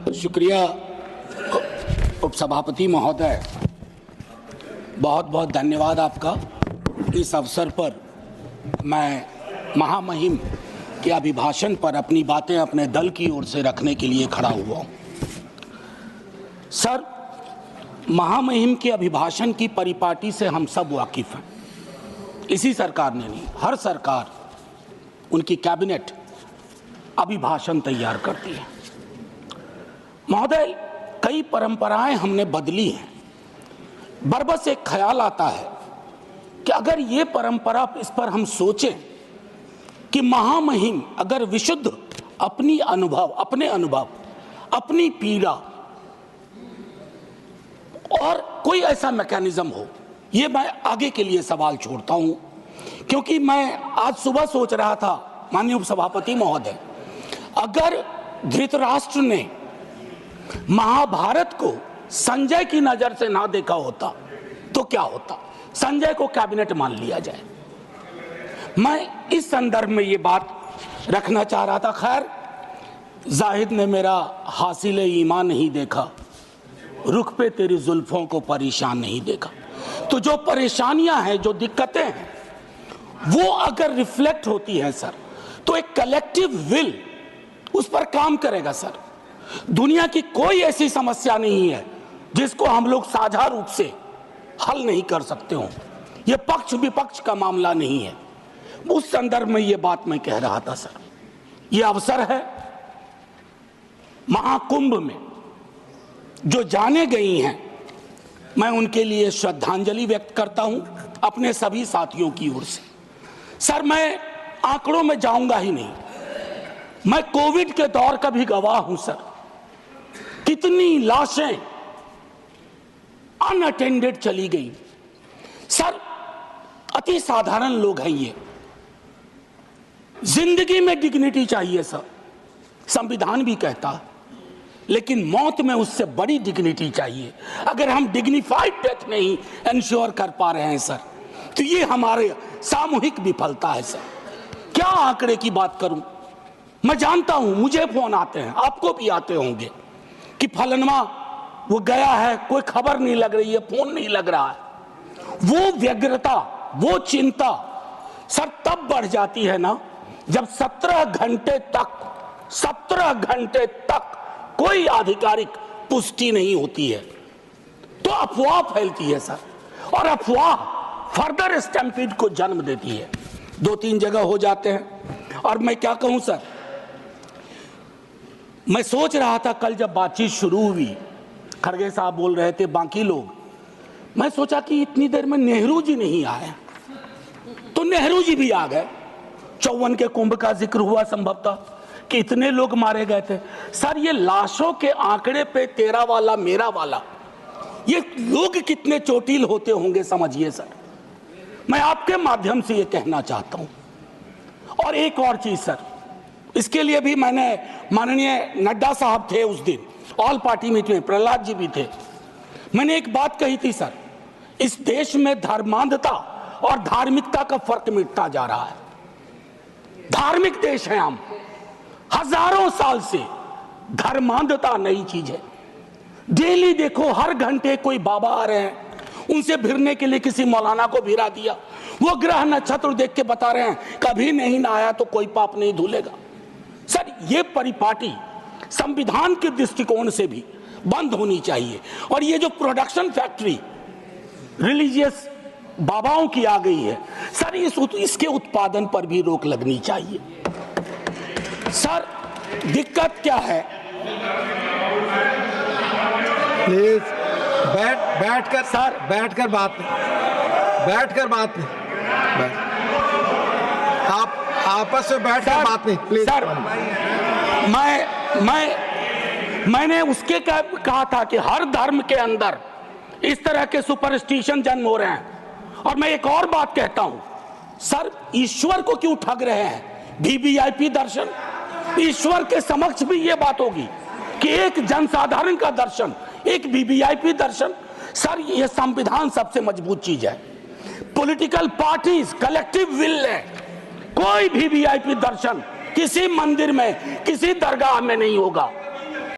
शुक्रिया उपसभापति महोदय, बहुत बहुत धन्यवाद आपका। इस अवसर पर मैं महामहिम के अभिभाषण पर अपनी बातें अपने दल की ओर से रखने के लिए खड़ा हुआ हूँ। सर, महामहिम के अभिभाषण की परिपाटी से हम सब वाकिफ हैं। इसी सरकार ने नहीं, हर सरकार, उनकी कैबिनेट अभिभाषण तैयार करती है। महोदय, कई परंपराएं हमने बदली हैं। बरबस एक ख्याल आता है कि अगर ये परंपरा, इस पर हम सोचें कि महामहिम अगर विशुद्ध अपने अनुभव, अपनी पीड़ा और कोई ऐसा मैकेनिज्म हो, ये मैं आगे के लिए सवाल छोड़ता हूं, क्योंकि मैं आज सुबह सोच रहा था माननीय उपसभापति महोदय, अगर धृतराष्ट्र ने महाभारत को संजय की नजर से ना देखा होता तो क्या होता? संजय को कैबिनेट मान लिया जाए। मैं इस संदर्भ में ये बात रखना चाह रहा था। खैर, जाहिद ने मेरा हासिले ईमान नहीं देखा, रुख पे तेरी जुल्फों को परेशान नहीं देखा। तो जो परेशानियां हैं, जो दिक्कतें हैं, वो अगर रिफ्लेक्ट होती है सर, तो एक कलेक्टिव विल उस पर काम करेगा सर। दुनिया की कोई ऐसी समस्या नहीं है जिसको हम लोग साझा रूप से हल नहीं कर सकते हो। यह पक्ष विपक्ष का मामला नहीं है। उस संदर्भ में यह बात मैं कह रहा था सर। यह अवसर है, महाकुंभ में जो जाने गई हैं, मैं उनके लिए श्रद्धांजलि व्यक्त करता हूं अपने सभी साथियों की ओर से। सर, मैं आंकड़ों में जाऊंगा ही नहीं। मैं कोविड के दौर का भी गवाह हूं सर। कितनी लाशें अनअटेंडेड चली गई सर। अति साधारण लोग हैं ये। जिंदगी में डिग्निटी चाहिए सर, संविधान भी कहता है, लेकिन मौत में उससे बड़ी डिग्निटी चाहिए। अगर हम डिग्निफाइड डेथ नहीं इंश्योर कर पा रहे हैं सर, तो ये हमारे सामूहिक विफलता है सर। क्या आंकड़े की बात करूं? मैं जानता हूं, मुझे फोन आते हैं, आपको भी आते होंगे, कि फलनवा वो गया है, कोई खबर नहीं लग रही है, फोन नहीं लग रहा है। वो व्यग्रता, वो चिंता सर तब बढ़ जाती है ना, जब 17 घंटे तक कोई आधिकारिक पुष्टि नहीं होती है, तो अफवाह फैलती है सर। और अफवाह फर्दर स्टैम्पीड को जन्म देती है। 2-3 जगह हो जाते हैं। और मैं क्या कहूं सर, मैं सोच रहा था कल जब बातचीत शुरू हुई, खड़गे साहब बोल रहे थे, बाकी लोग, मैं सोचा कि इतनी देर में नेहरू जी नहीं आए, तो नेहरू जी भी आ गए। 54 के कुंभ का जिक्र हुआ संभवतः कि इतने लोग मारे गए थे सर। ये लाशों के आंकड़े पे तेरा वाला मेरा वाला, ये लोग कितने चोटिल होते होंगे समझिए सर। मैं आपके माध्यम से ये कहना चाहता हूं। और एक और चीज सर, इसके लिए भी मैंने, माननीय नड्डा साहब थे उस दिन, ऑल पार्टी मीटिंग में प्रहलाद जी भी थे, मैंने एक बात कही थी सर, इस देश में धर्मांधता और धार्मिकता का फर्क मिटता जा रहा है। धार्मिक देश है हम, हजारों साल से धर्मांधता नई चीज है। डेली देखो, हर घंटे कोई बाबा आ रहे हैं, उनसे भिड़ने के लिए किसी मौलाना को भिड़ा दिया, वो ग्रह नक्षत्र देख के बता रहे हैं कभी नहीं नहाया तो कोई पाप नहीं धुलेगा। सर, ये परिपाटी संविधान के दृष्टिकोण से भी बंद होनी चाहिए। और ये जो प्रोडक्शन फैक्ट्री रिलीजियस बाबाओं की आ गई है सर, इसके उत्पादन पर भी रोक लगनी चाहिए। सर, दिक्कत क्या है? प्लीज बैठकर सर, बैठकर बात नहीं, आप आपस में बैठकर बात नहीं प्लीज। सर, मैंने उसके कहा था कि हर धर्म के अंदर इस तरह के सुपरस्टिशन जन्म हो रहे हैं। और मैं एक और बात कहता हूं सर, ईश्वर को क्यों ठग रहे हैं? वीवीआईपी दर्शन, ईश्वर के समक्ष भी ये बात होगी कि एक जनसाधारण का दर्शन, एक वीवीआईपी दर्शन। सर, ये संविधान सबसे मजबूत चीज है। पॉलिटिकल पार्टीज कलेक्टिव विल है। कोई वीवीआईपी दर्शन किसी मंदिर में, किसी दरगाह में नहीं होगा।